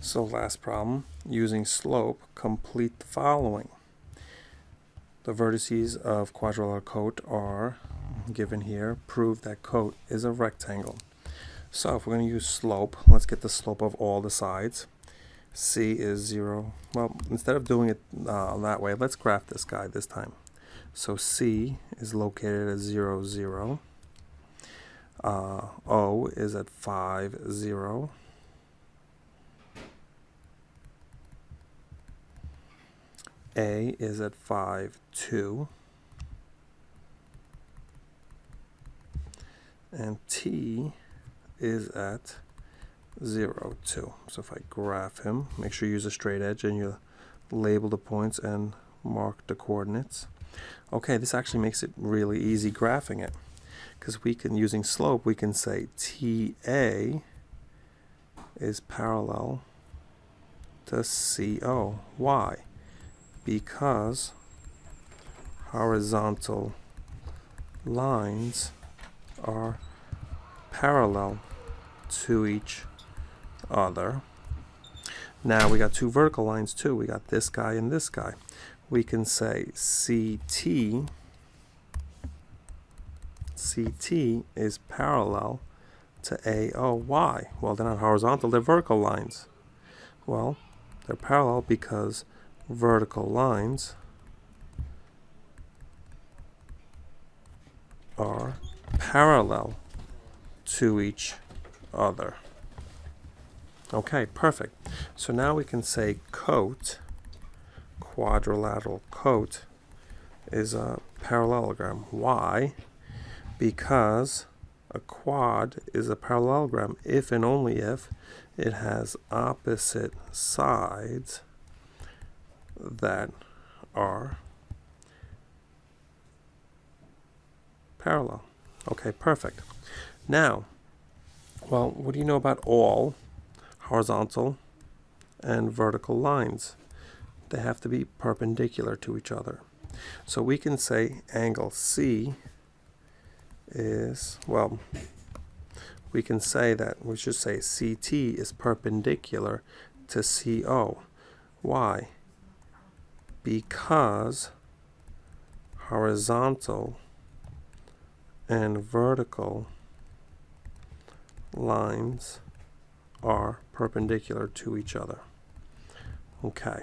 So last problem, using slope, complete the following. The vertices of quadrilateral coat are given here. Prove that coat is a rectangle. So if we're going to use slope, let's get the slope of all the sides. C is 0. Well, instead of doing it that way, let's graph this guy this time. So C is located at 0, 0. O is at 5, 0. A is at 5, 2. And T is at 0, 2. So if I graph him, make sure you use a straight edge and you label the points and mark the coordinates. Okay, this actually makes it really easy graphing it, because we can, using slope, we can say TA is parallel to CO. Why? Because horizontal lines are parallel to each other. Now we got two vertical lines too. We got this guy and this guy. We can say CT is parallel to AO. Why? Well, they're not horizontal, they're vertical lines. Well, they're parallel because vertical lines are parallel to each other. Okay, perfect. So now we can say coat, quadrilateral coat, is a parallelogram. Why? Because a quad is a parallelogram if and only if it has opposite sides that are parallel. Okay, perfect. Now, well, what do you know about all horizontal and vertical lines? They have to be perpendicular to each other. So we can say angle C is, well, we can say that, we should say CT is perpendicular to CO. Why? Because horizontal and vertical lines are perpendicular to each other. Okay,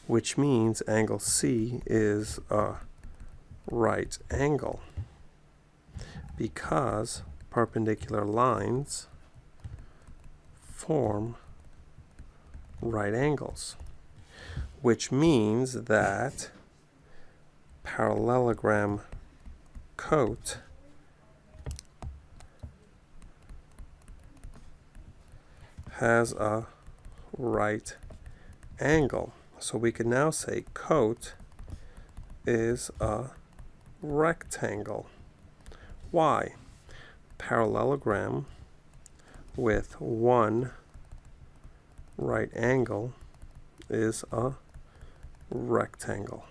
which means angle C is a right angle because perpendicular lines form right angles, which means that parallelogram coat has a right angle. So we can now say coat is a rectangle. Why? Parallelogram with one right angle is a rectangle.